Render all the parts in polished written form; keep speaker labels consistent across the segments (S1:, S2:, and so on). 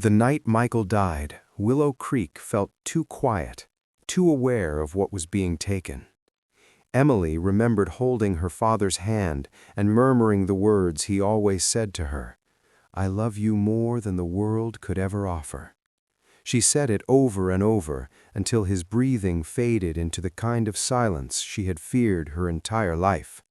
S1: The night Michael died, Willow Creek felt too quiet, too aware of what was being taken. Emily remembered holding her father's hand and murmuring the words he always said to her, "I love you more than the world could ever offer." She said it over and over until his breathing faded into the kind of silence she had feared her entire life.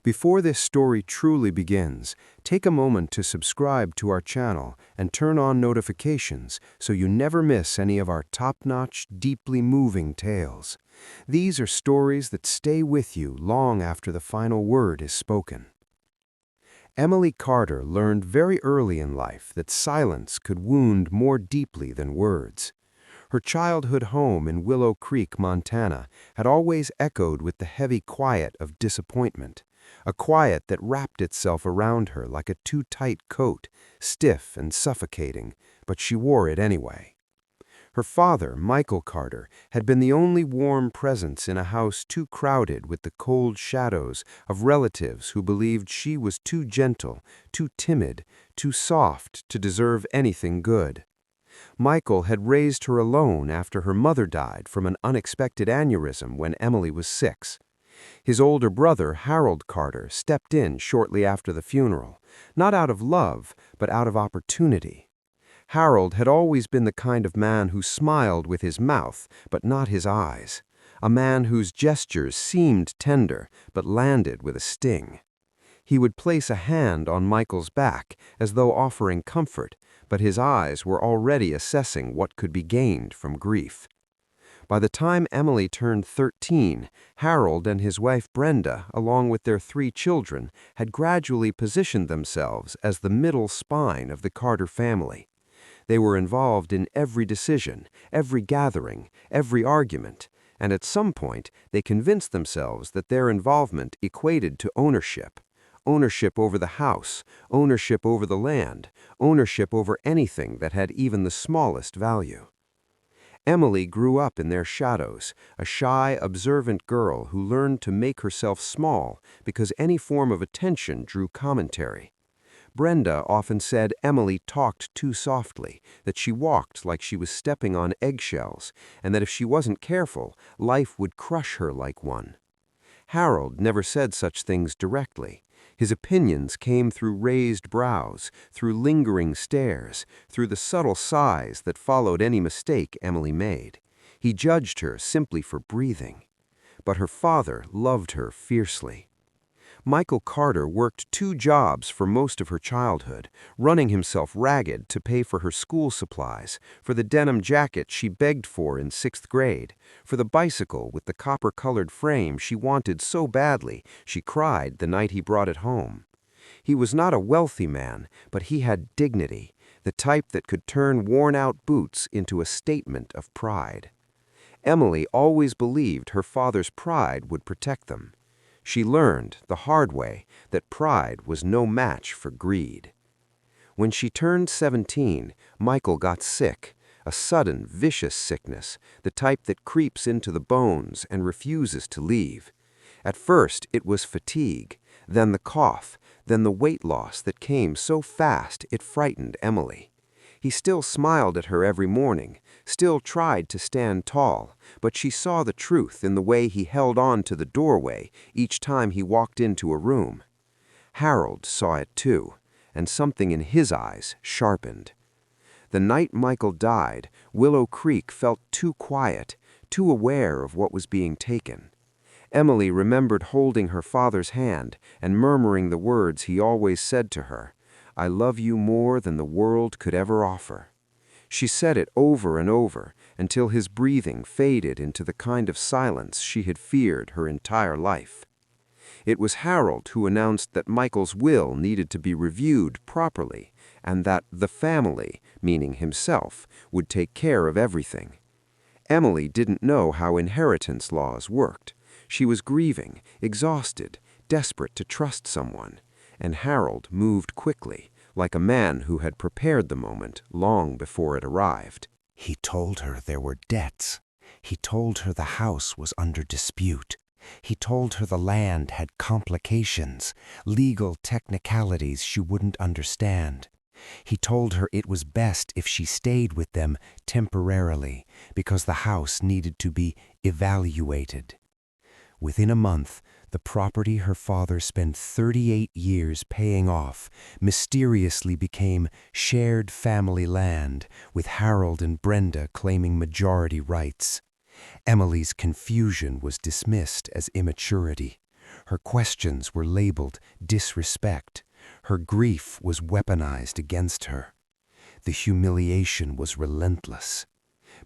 S1: Before this story truly begins, take a moment to subscribe to our channel and turn on notifications so you never miss any of our top-notch, deeply moving tales. These are stories that stay with you long after the final word is spoken. Emily Carter learned very early in life that silence could wound more deeply than words. Her childhood home in Willow Creek, Montana, had always echoed with the heavy quiet of disappointment, a quiet that wrapped itself around her like a too-tight coat, stiff and suffocating, but she wore it anyway. Her father, Michael Carter, had been the only warm presence in a house too crowded with the cold shadows of relatives who believed she was too gentle, too timid, too soft to deserve anything good. Michael had raised her alone after her mother died from an unexpected aneurysm when Emily was 6. His older brother, Harold Carter, stepped in shortly after the funeral, not out of love, but out of opportunity. Harold had always been the kind of man who smiled with his mouth, but not his eyes, a man whose gestures seemed tender, but landed with a sting. He would place a hand on Michael's back, as though offering comfort, but his eyes were already assessing what could be gained from grief. By the time Emily turned 13, Harold and his wife Brenda, along with their 3 children, had gradually positioned themselves as the middle spine of the Carter family. They were involved in every decision, every gathering, every argument, and at some point they convinced themselves that their involvement equated to ownership. Ownership over the house, ownership over the land, ownership over anything that had even the smallest value. Emily grew up in their shadows, a shy, observant girl who learned to make herself small because any form of attention drew commentary. Brenda often said Emily talked too softly, that she walked like she was stepping on eggshells, and that if she wasn't careful, life would crush her like one. Harold never said such things directly. His opinions came through raised brows, through lingering stares, through the subtle sighs that followed any mistake Emily made. He judged her simply for breathing. But her father loved her fiercely. Michael Carter worked 2 jobs for most of her childhood, running himself ragged to pay for her school supplies, for the denim jacket she begged for in 6th grade, for the bicycle with the copper-colored frame she wanted so badly she cried the night he brought it home. He was not a wealthy man, but he had dignity, the type that could turn worn-out boots into a statement of pride. Emily always believed her father's pride would protect them. She learned, the hard way, that pride was no match for greed. When she turned 17, Michael got sick, a sudden, vicious sickness, the type that creeps into the bones and refuses to leave. At first, it was fatigue, then the cough, then the weight loss that came so fast it frightened Emily. He still smiled at her every morning, still tried to stand tall, but she saw the truth in the way he held on to the doorway each time he walked into a room. Harold saw it too, and something in his eyes sharpened. The night Michael died, Willow Creek felt too quiet, too aware of what was being taken. Emily remembered holding her father's hand and murmuring the words he always said to her, "I love you more than the world could ever offer." She said it over and over until his breathing faded into the kind of silence she had feared her entire life. It was Harold who announced that Michael's will needed to be reviewed properly and that the family, meaning himself, would take care of everything. Emily didn't know how inheritance laws worked. She was grieving, exhausted, desperate to trust someone, and Harold moved quickly, like a man who had prepared the moment long before it arrived.
S2: He told her there were debts. He told her the house was under dispute. He told her the land had complications, legal technicalities she wouldn't understand. He told her it was best if she stayed with them temporarily because the house needed to be evaluated. Within a month, the property her father spent 38 years paying off mysteriously became shared family land, with Harold and Brenda claiming majority rights. Emily's confusion was dismissed as immaturity. Her questions were labeled disrespect. Her grief was weaponized against her. The humiliation was relentless.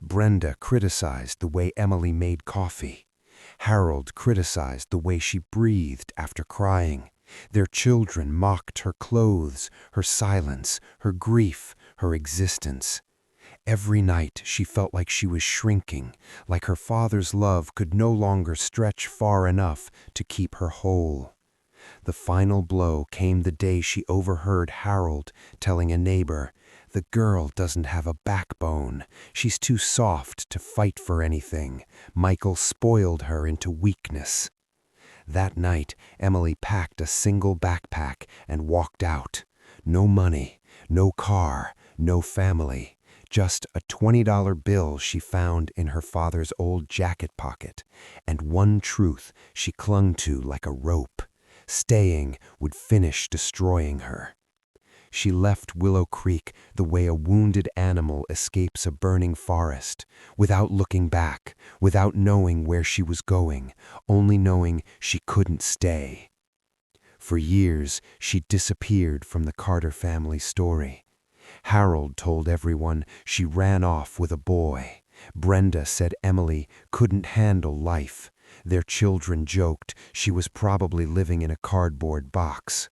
S2: Brenda criticized the way Emily made coffee. Harold criticized the way she breathed after crying. Their children mocked her clothes, her silence, her grief, her existence. Every night she felt like she was shrinking, like her father's love could no longer stretch far enough to keep her whole. The final blow came the day she overheard Harold telling a neighbor, "The girl doesn't have a backbone. She's too soft to fight for anything. Michael spoiled her into weakness." That night, Emily packed a single backpack and walked out. No money, no car, no family. Just a $20 bill she found in her father's old jacket pocket, and one truth she clung to like a rope. Staying would finish destroying her. She left Willow Creek the way a wounded animal escapes a burning forest, without looking back, without knowing where she was going, only knowing she couldn't stay. For years, she disappeared from the Carter family story. Harold told everyone she ran off with a boy. Brenda said Emily couldn't handle life. Their children joked she was probably living in a cardboard box.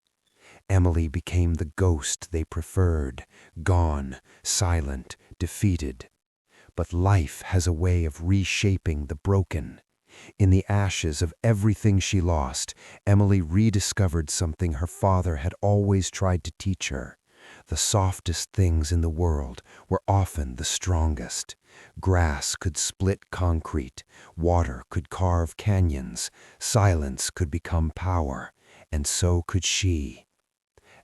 S2: Emily became the ghost they preferred, gone, silent, defeated. But life has a way of reshaping the broken. In the ashes of everything she lost, Emily rediscovered something her father had always tried to teach her. The softest things in the world were often the strongest. Grass could split concrete, water could carve canyons, silence could become power, and so could she.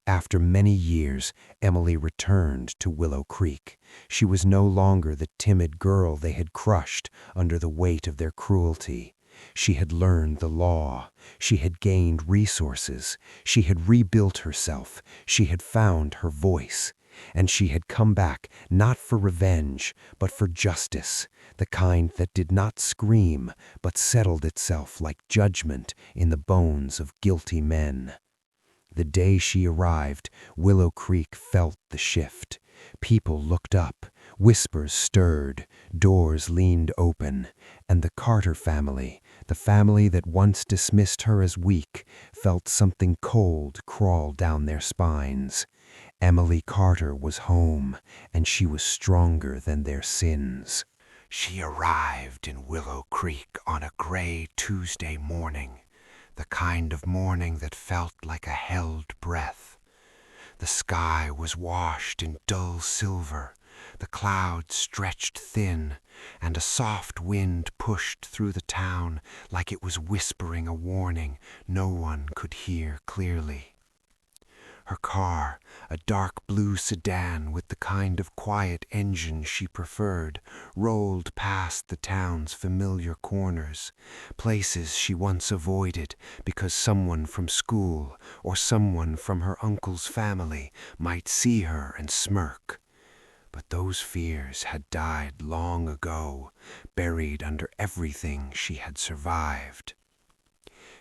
S2: After many years, Emily returned to Willow Creek. She was no longer the timid girl they had crushed under the weight of their cruelty. She had learned the law. She had gained resources. She had rebuilt herself. She had found her voice. And she had come back not for revenge, but for justice, the kind that did not scream, but settled itself like judgment in the bones of guilty men. The day she arrived, Willow Creek felt the shift. People looked up, whispers stirred, doors leaned open, and the Carter family, the family that once dismissed her as weak, felt something cold crawl down their spines. Emily Carter was home, and she was stronger than their sins. She arrived in Willow Creek on a gray Tuesday morning, the kind of morning that felt like a held breath. The sky was washed in dull silver, the clouds stretched thin, and a soft wind pushed through the town like it was whispering a warning no one could hear clearly. Her car, a dark blue sedan with the kind of quiet engine she preferred, rolled past the town's familiar corners, places she once avoided because someone from school or someone from her uncle's family might see her and smirk. But those fears had died long ago, buried under everything she had survived.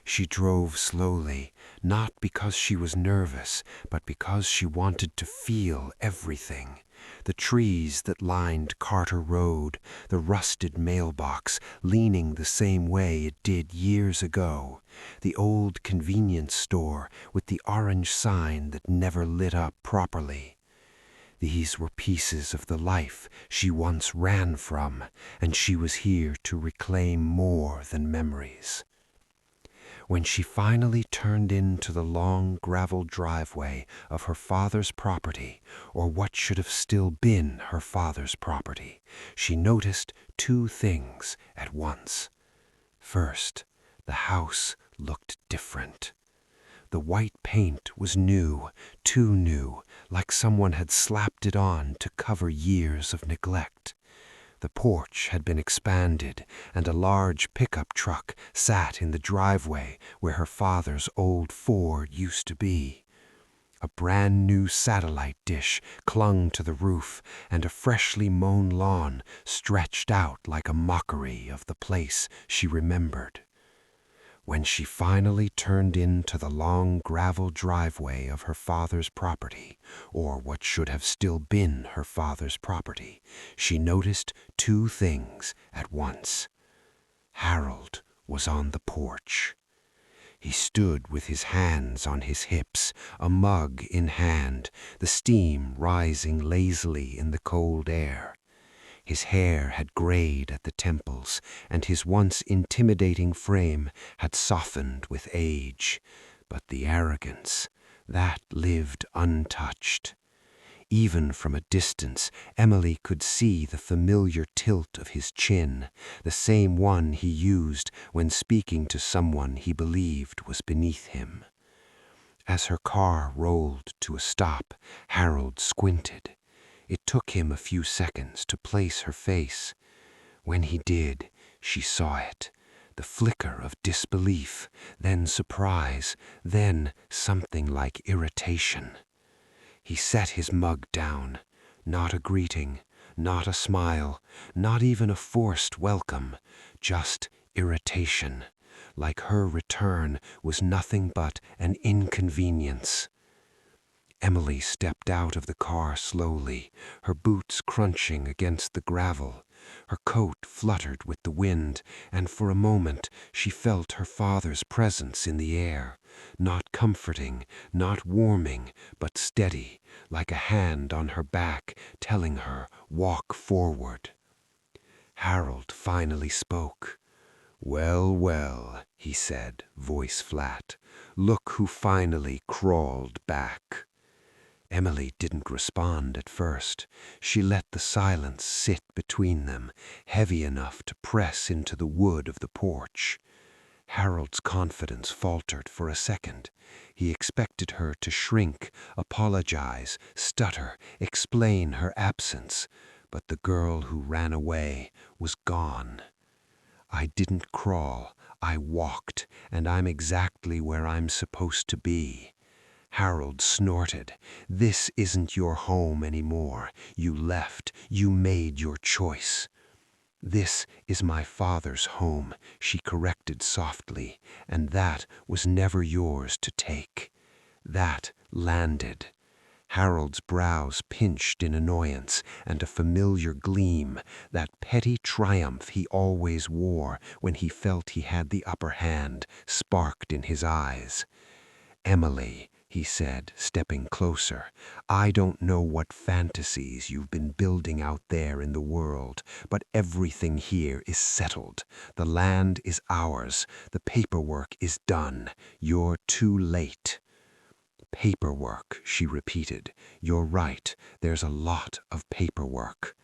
S2: She drove slowly, not because she was nervous, but because she wanted to feel everything. The trees that lined Carter Road, the rusted mailbox leaning the same way it did years ago, the old convenience store with the orange sign that never lit up properly. These were pieces of the life she once ran from, and she was here to reclaim more than memories. When she finally turned into the long gravel driveway of her father's property, or what should have still been her father's property, she noticed two things at once. First, the house looked different. The white paint was new, too new, like someone had slapped it on to cover years of neglect. The porch had been expanded, and a large pickup truck sat in the driveway where her father's old Ford used to be. A brand-new satellite dish clung to the roof, and a freshly mown lawn stretched out like a mockery of the place she remembered. When she finally turned into the long gravel driveway of her father's property, or what should have still been her father's property, she noticed two things at once. Harold was on the porch. He stood with his hands on his hips, a mug in hand, the steam rising lazily in the cold air. His hair had grayed at the temples, and his once intimidating frame had softened with age. But the arrogance, that lived untouched. Even from a distance, Emily could see the familiar tilt of his chin, the same one he used when speaking to someone he believed was beneath him. As her car rolled to a stop, Harold squinted. It took him a few seconds to place her face. When he did, she saw it. The flicker of disbelief, then surprise, then something like irritation. He set his mug down. Not a greeting, not a smile, not even a forced welcome, just irritation, like her return was nothing but an inconvenience. Emily stepped out of the car slowly, her boots crunching against the gravel. Her coat fluttered with the wind, and for a moment she felt her father's presence in the air, not comforting, not warming, but steady, like a hand on her back telling her, "Walk forward." Harold finally spoke. "Well, well," he said, voice flat. "Look who finally crawled back." Emily didn't respond at first. She let the silence sit between them, heavy enough to press into the wood of the porch. Harold's confidence faltered for a second. He expected her to shrink, apologize, stutter, explain her absence. But the girl who ran away was gone. "I didn't crawl, I walked, and I'm exactly where I'm supposed to be." Harold snorted. "This isn't your home anymore. You left. You made your choice." "This is my father's home," she corrected softly, "and that was never yours to take." That landed. Harold's brows pinched in annoyance, and a familiar gleam, that petty triumph he always wore when he felt he had the upper hand, sparked in his eyes. "Emily," he said, stepping closer, "I don't know what fantasies you've been building out there in the world, but everything here is settled. The land is ours. The paperwork is done. You're too late." "Paperwork," she repeated. "You're right. There's a lot of paperwork."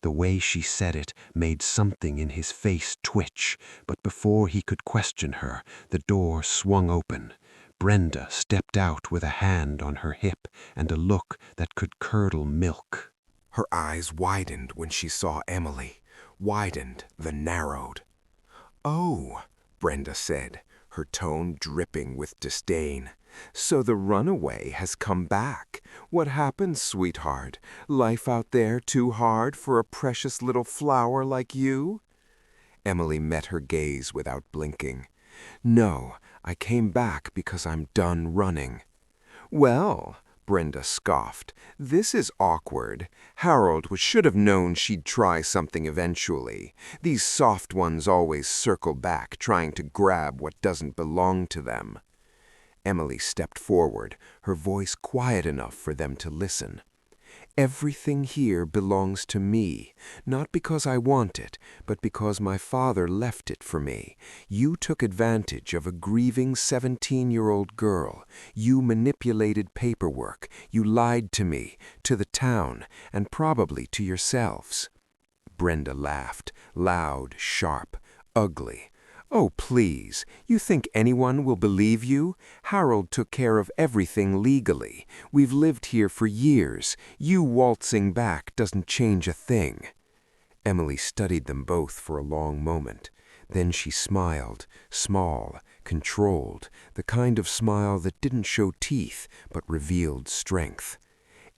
S2: The way she said it made something in his face twitch, but before he could question her, the door swung open. Brenda stepped out with a hand on her hip and a look that could curdle milk.
S1: Her eyes widened when she saw Emily, widened, then narrowed. "Oh," Brenda said, her tone dripping with disdain. "So the runaway has come back. What happened, sweetheart? Life out there too hard for a precious little flower like you?" Emily met her gaze without blinking. "No, I came back because I'm done running." "Well," Brenda scoffed, "this is awkward. Harold should have known she'd try something eventually. These soft ones always circle back, trying to grab what doesn't belong to them." Emily stepped forward, her voice quiet enough for them to listen. "Everything here belongs to me, not because I want it, but because my father left it for me. You took advantage of a grieving 17-year-old girl. You manipulated paperwork. You lied to me, to the town, and probably to yourselves." Brenda laughed, loud, sharp, ugly. "Oh, please, you think anyone will believe you? Harold took care of everything legally. We've lived here for years. You waltzing back doesn't change a thing." Emily studied them both for a long moment. Then she smiled, small, controlled, the kind of smile that didn't show teeth but revealed strength.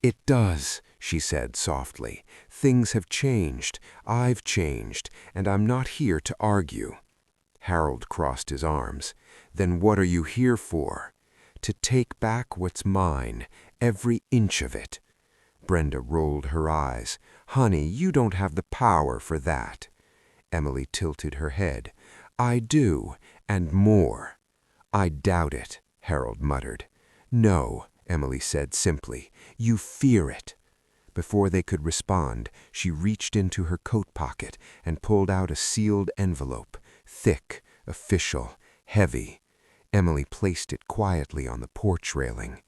S1: "It does," she said softly. "Things have changed. I've changed, and I'm not here to argue." Harold crossed his arms. "Then what are you here for?" "To take back what's mine, every inch of it." Brenda rolled her eyes. "Honey, you don't have the power for that." Emily tilted her head. "I do, and more." "I doubt it," Harold muttered. "No," Emily said simply. "You fear it." Before they could respond, she reached into her coat pocket and pulled out a sealed envelope, thick, official, heavy. Emily placed it quietly on the porch railing.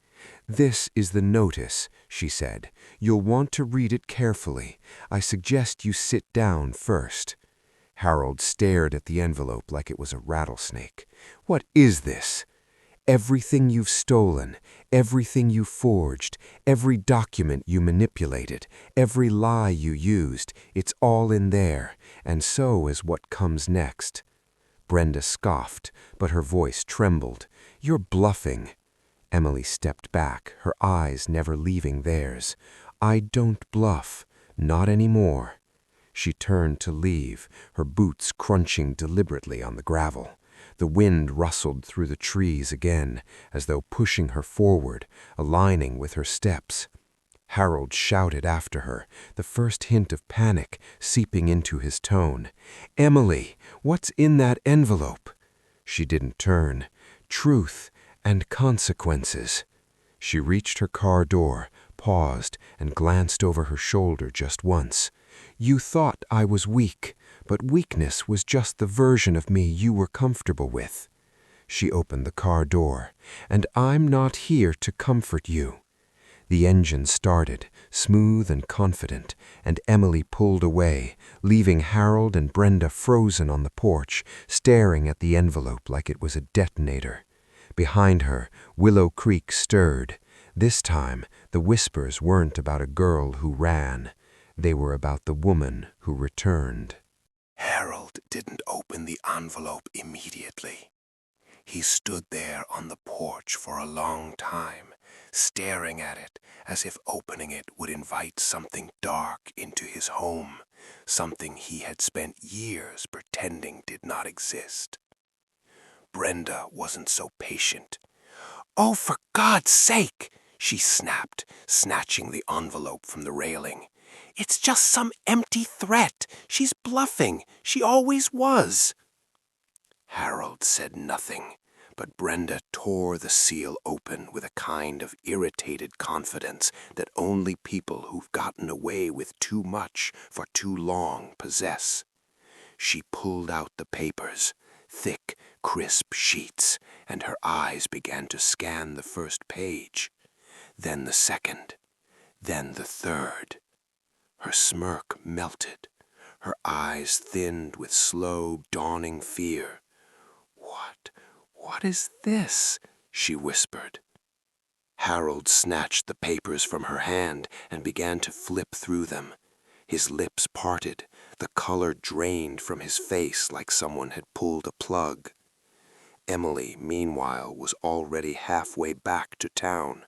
S1: "This is the notice," she said. "You'll want to read it carefully. I suggest you sit down first." Harold stared at the envelope like it was a rattlesnake. "What is this?" "Everything you've stolen, everything you forged, every document you manipulated, every lie you used, it's all in there, and so is what comes next." Brenda scoffed, but her voice trembled. "You're bluffing." Emily stepped back, her eyes never leaving theirs. "I don't bluff. Not anymore." She turned to leave, her boots crunching deliberately on the gravel. The wind rustled through the trees again, as though pushing her forward, aligning with her steps. Harold shouted after her, the first hint of panic seeping into his tone. "Emily, what's in that envelope?" She didn't turn. "Truth and consequences." She reached her car door, paused, and glanced over her shoulder just once. "You thought I was weak, but weakness was just the version of me you were comfortable with." She opened the car door. "And I'm not here to comfort you." The engine started, smooth and confident, and Emily pulled away, leaving Harold and Brenda frozen on the porch, staring at the envelope like it was a detonator. Behind her, Willow Creek stirred. This time, the whispers weren't about a girl who ran. They were about the woman who returned.
S3: Harold didn't open the envelope immediately. He stood there on the porch for a long time, staring at it as if opening it would invite something dark into his home, something he had spent years pretending did not exist. Brenda wasn't so patient. "Oh, for God's sake!" she snapped, snatching the envelope from the railing. "It's just some empty threat. She's bluffing. She always was." Harold said nothing, but Brenda tore the seal open with a kind of irritated confidence that only people who've gotten away with too much for too long possess. She pulled out the papers, thick, crisp sheets, and her eyes began to scan the first page, then the second, then the third. Her smirk melted, her eyes thinned with slow, dawning fear. What is this?" she whispered. Harold snatched the papers from her hand and began to flip through them. His lips parted, the color drained from his face like someone had pulled a plug. Emily, meanwhile, was already halfway back to town.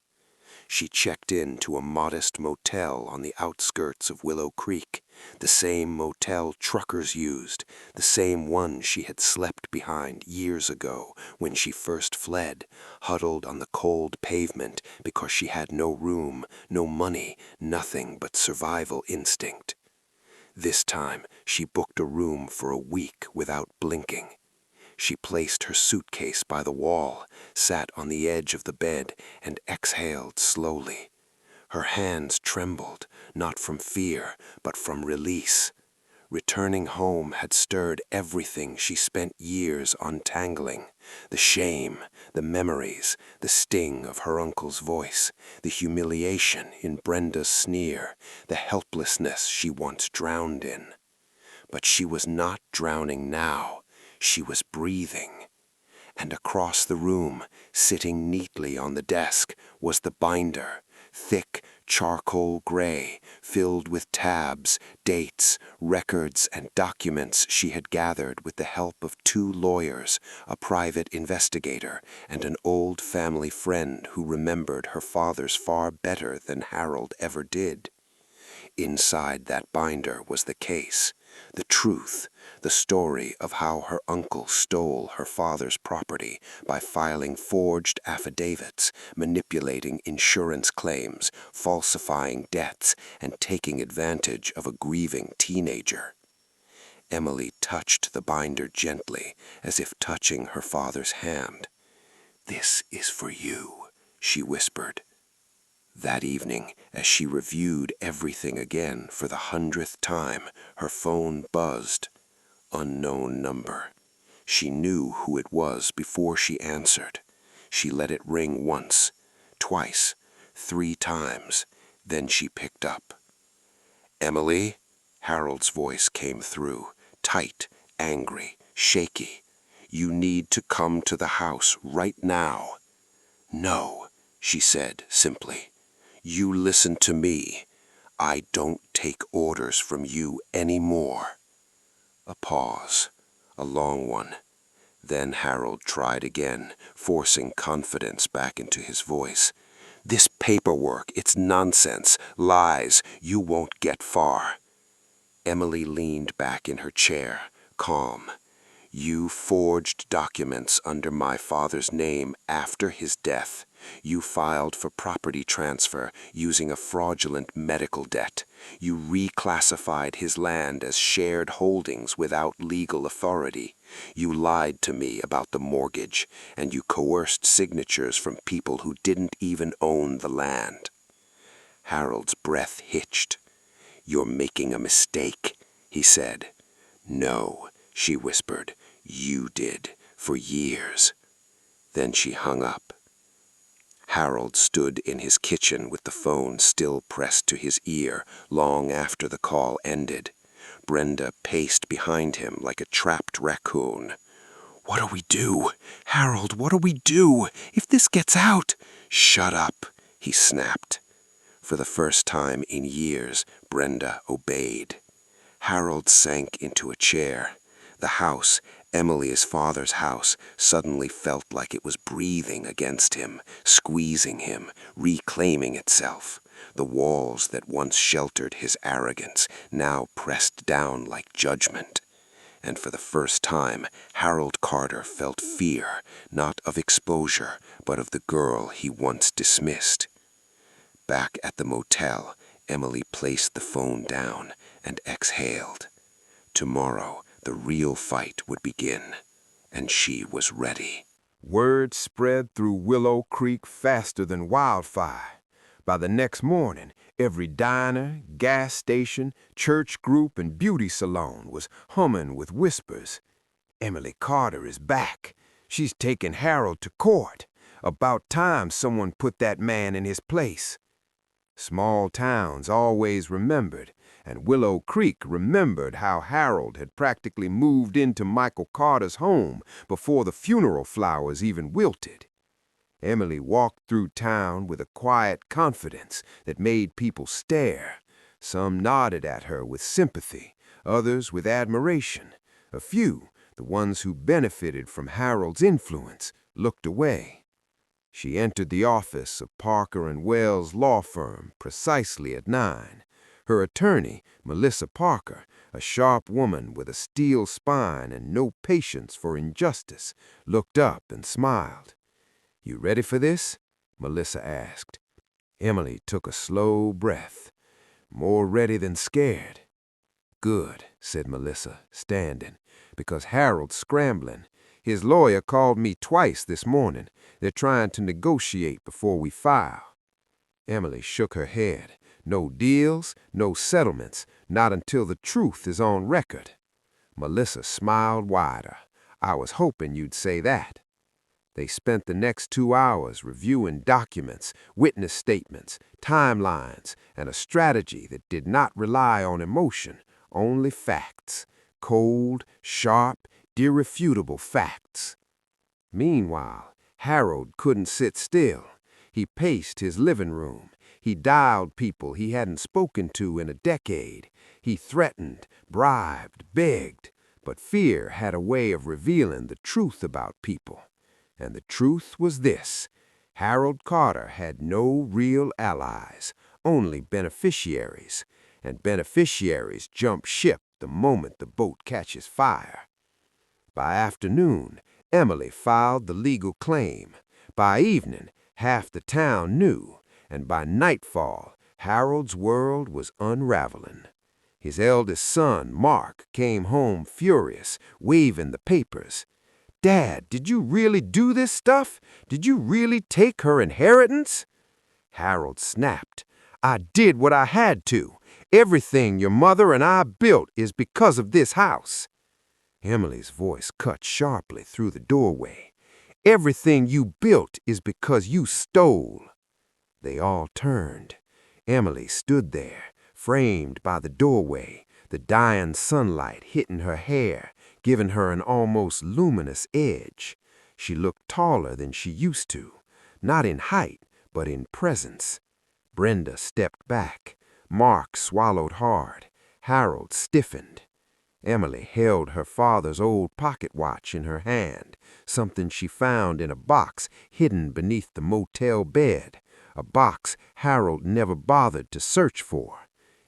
S3: She checked in to a modest motel on the outskirts of Willow Creek, the same motel truckers used, the same one she had slept behind years ago when she first fled, huddled on the cold pavement because she had no room, no money, nothing but survival instinct. This time she booked a room for a week without blinking. She placed her suitcase by the wall, sat on the edge of the bed, and exhaled slowly. Her hands trembled, not from fear, but from release. Returning home had stirred everything she spent years untangling. The shame, the memories, the sting of her uncle's voice, the humiliation in Brenda's sneer, the helplessness she once drowned in. But she was not drowning now. She was breathing. And across the room, sitting neatly on the desk, was the binder, thick charcoal gray, filled with tabs, dates, records, and documents she had gathered with the help of 2 lawyers, a private investigator, and an old family friend who remembered her father's far better than Harold ever did. Inside that binder was the case, the truth, the story of how her uncle stole her father's property by filing forged affidavits, manipulating insurance claims, falsifying debts, and taking advantage of a grieving teenager. Emily touched the binder gently, as if touching her father's hand. "This is for you," she whispered. That evening, as she reviewed everything again for the 100th time, her phone buzzed. Unknown number. She knew who it was before she answered. She let it ring once, twice, 3 times. Then she picked up. "Emily?" Harold's voice came through, tight, angry, shaky. "You need to come to the house right now." "No," she said simply. "You listen to me. I don't take orders from you anymore." A pause, a long one. Then Harold tried again, forcing confidence back into his voice. "This paperwork, it's nonsense, lies. You won't get far." Emily leaned back in her chair, calm. "You forged documents under my father's name after his death. You filed for property transfer using a fraudulent medical debt. You reclassified his land as shared holdings without legal authority. You lied to me about the mortgage, and you coerced signatures from people who didn't even own the land." Harold's breath hitched. "You're making a mistake," he said. "No," she whispered. "You did, for years." Then she hung up. Harold stood in his kitchen with the phone still pressed to his ear long after the call ended. Brenda paced behind him like a trapped raccoon. "What do we do? Harold, what do we do? If this gets out—" "Shut up," he snapped. For the first time in years, Brenda obeyed. Harold sank into a chair. The house, Emily's father's house, suddenly felt like it was breathing against him, squeezing him, reclaiming itself. The walls that once sheltered his arrogance now pressed down like judgment. And for the first time, Harold Carter felt fear, not of exposure, but of the girl he once dismissed. Back at the motel, Emily placed the phone down and exhaled. Tomorrow, the real fight would begin, and she was ready.
S1: Word spread through Willow Creek faster than wildfire. By the next morning, every diner, gas station, church group, and beauty salon was humming with whispers. "Emily Carter is back. She's taken Harold to court. About time someone put that man in his place." Small towns always remembered, and Willow Creek remembered how Harold had practically moved into Michael Carter's home before the funeral flowers even wilted. Emily walked through town with a quiet confidence that made people stare. Some nodded at her with sympathy, others with admiration. A few, the ones who benefited from Harold's influence, looked away. She entered the office of Parker and Wells law firm precisely at 9. Her attorney, Melissa Parker, a sharp woman with a steel spine and no patience for injustice, looked up and smiled. "You ready for this?" Melissa asked. Emily took a slow breath. "More ready than scared." "Good," said Melissa, standing, "because Harold's scrambling. His lawyer called me twice this morning. They're trying to negotiate before we file." Emily shook her head. "No deals, no settlements, not until the truth is on record." Melissa smiled wider. "I was hoping you'd say that." They spent the next 2 hours reviewing documents, witness statements, timelines, and a strategy that did not rely on emotion, only facts. Cold, sharp,
S3: irrefutable facts. Meanwhile, Harold couldn't sit still. He paced his living room. He dialed people he hadn't spoken to in a decade. He threatened, bribed, begged. But fear had a way of revealing the truth about people. And the truth was this: Harold Carter had no real allies, only beneficiaries. And beneficiaries jump ship the moment the boat catches fire. By afternoon, Emily filed the legal claim. By evening, half the town knew, and by nightfall, Harold's world was unraveling. His eldest son, Mark, came home furious, waving the papers. "Dad, did you really do this stuff? Did you really take her inheritance?" Harold snapped. "I did what I had to. Everything your mother and I built is because of this house." Emily's voice cut sharply through the doorway. "Everything you built is because you stole." They all turned. Emily stood there, framed by the doorway, the dying sunlight hitting her hair, giving her an almost luminous edge. She looked taller than she used to, not in height, but in presence. Brenda stepped back. Mark swallowed hard. Harold stiffened. Emily held her father's old pocket watch in her hand, something she found in a box hidden beneath the motel bed, a box Harold never bothered to search for.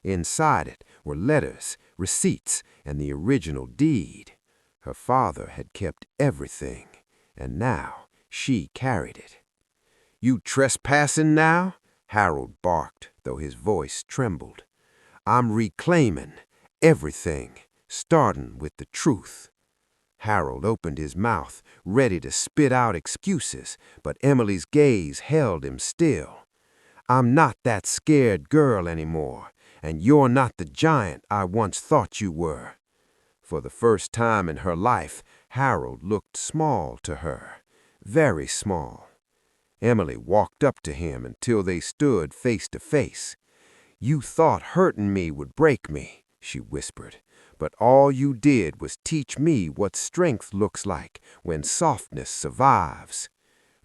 S3: Inside it were letters, receipts, and the original deed. Her father had kept everything, and now she carried it. "You trespassing now?" Harold barked, though his voice trembled. "I'm reclaiming everything, starting with the truth." Harold opened his mouth, ready to spit out excuses, but Emily's gaze held him still. "I'm not that scared girl anymore, and you're not the giant I once thought you were." For the first time in her life, Harold looked small to her, very small. Emily walked up to him until they stood face to face. "You thought hurting me would break me," she whispered, "but all you did was teach me what strength looks like when softness survives."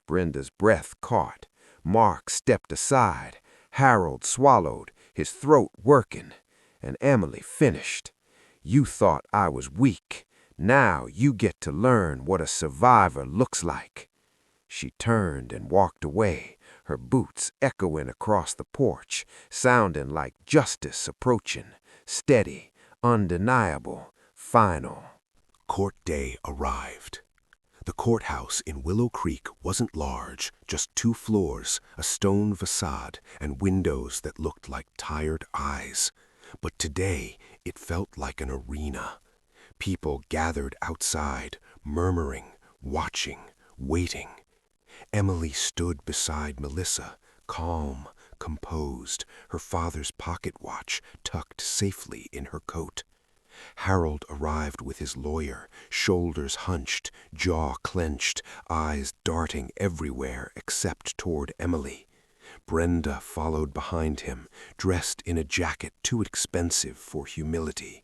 S3: Brenda's breath caught. Mark stepped aside. Harold swallowed, his throat working, and Emily finished. "You thought I was weak. Now you get to learn what a survivor looks like." She turned and walked away, her boots echoing across the porch, sounding like justice approaching, steady, undeniable, final.
S4: Court day arrived. The courthouse in Willow Creek wasn't large, just 2 floors, a stone facade, and windows that looked like tired eyes. But today it felt like an arena. People gathered outside, murmuring, watching, waiting. Emily stood beside Melissa, calm, composed, her father's pocket watch tucked safely in her coat. Harold arrived with his lawyer, shoulders hunched, jaw clenched, eyes darting everywhere except toward Emily. Brenda followed behind him, dressed in a jacket too expensive for humility.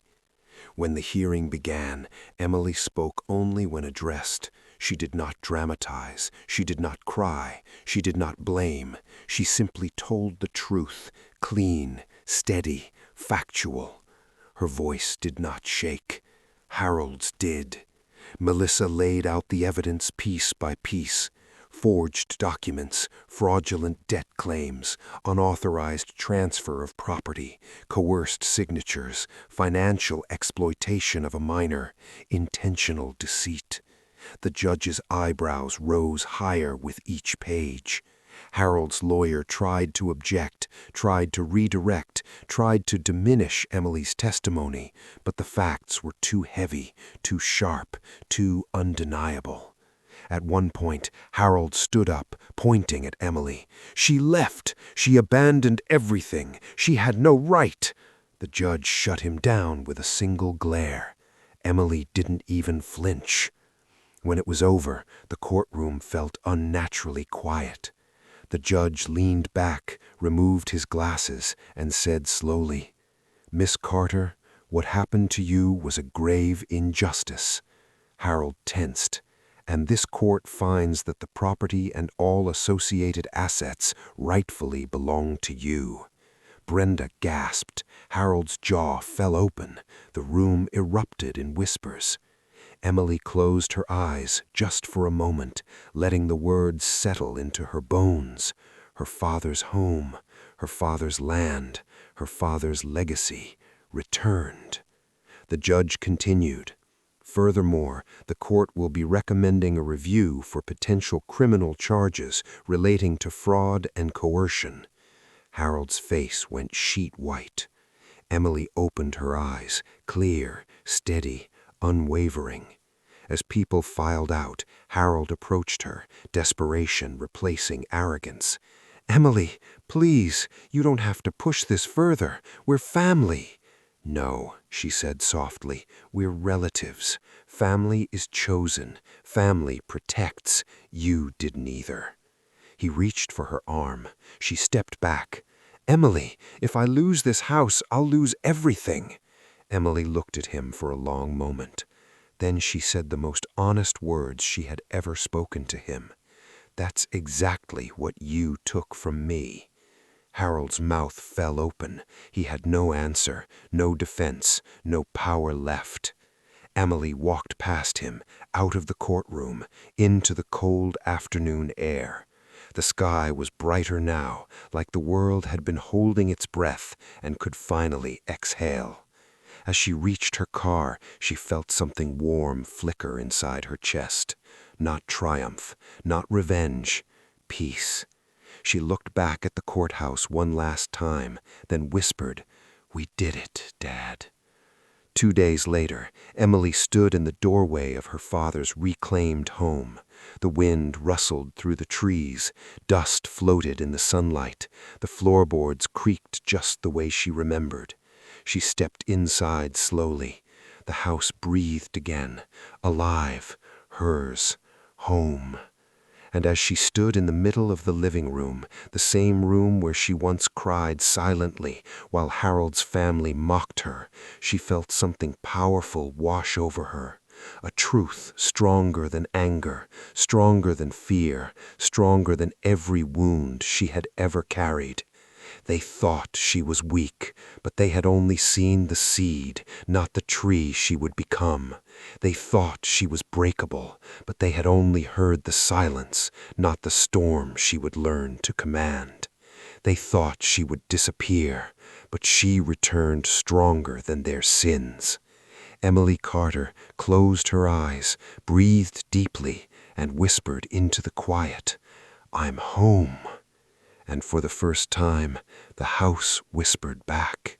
S4: When the hearing began, Emily spoke only when addressed. She did not dramatize, she did not cry, she did not blame. She simply told the truth, clean, steady, factual. Her voice did not shake. Harold's did. Melissa laid out the evidence piece by piece. Forged documents, fraudulent debt claims, unauthorized transfer of property, coerced signatures, financial exploitation of a minor, intentional deceit. The judge's eyebrows rose higher with each page. Harold's lawyer tried to object, tried to redirect, tried to diminish Emily's testimony, but the facts were too heavy, too sharp, too undeniable. At one point, Harold stood up, pointing at Emily. "She left. She abandoned everything. She had no right." The judge shut him down with a single glare. Emily didn't even flinch. When it was over, the courtroom felt unnaturally quiet. The judge leaned back, removed his glasses, and said slowly, "Miss Carter, what happened to you was a grave injustice. Harold tensed. "And this court finds that the property and all associated assets rightfully belong to you." Brenda gasped. Harold's jaw fell open. The room erupted in whispers. Emily closed her eyes just for a moment, letting the words settle into her bones. Her father's home, her father's land, her father's legacy returned. The judge continued. "Furthermore, the court will be recommending a review for potential criminal charges relating to fraud and coercion." Harold's face went sheet white. Emily opened her eyes, clear, steady, unwavering. As people filed out, Harold approached her, desperation replacing arrogance. "Emily, please, you don't have to push this further. We're family." "No," she said softly, "we're relatives. Family is chosen. Family protects. You did neither." He reached for her arm. She stepped back. "Emily, if I lose this house, I'll lose everything." Emily looked at him for a long moment. Then she said the most honest words she had ever spoken to him. "That's exactly what you took from me." Harold's mouth fell open. He had no answer, no defense, no power left. Emily walked past him, out of the courtroom, into the cold afternoon air. The sky was brighter now, like the world had been holding its breath and could finally exhale. As she reached her car, she felt something warm flicker inside her chest. Not triumph, not revenge, peace. She looked back at the courthouse one last time, then whispered, "We did it, Dad." 2 days later, Emily stood in the doorway of her father's reclaimed home. The wind rustled through the trees, dust floated in the sunlight, the floorboards creaked just the way she remembered. She stepped inside slowly. The house breathed again, alive, hers, home. And as she stood in the middle of the living room, the same room where she once cried silently while Harold's family mocked her, she felt something powerful wash over her. A truth stronger than anger, stronger than fear, stronger than every wound she had ever carried. They thought she was weak, but they had only seen the seed, not the tree she would become. They thought she was breakable, but they had only heard the silence, not the storm she would learn to command. They thought she would disappear, but she returned stronger than their sins. Emily Carter closed her eyes, breathed deeply, and whispered into the quiet, "I'm home." And for the first time, the house whispered back,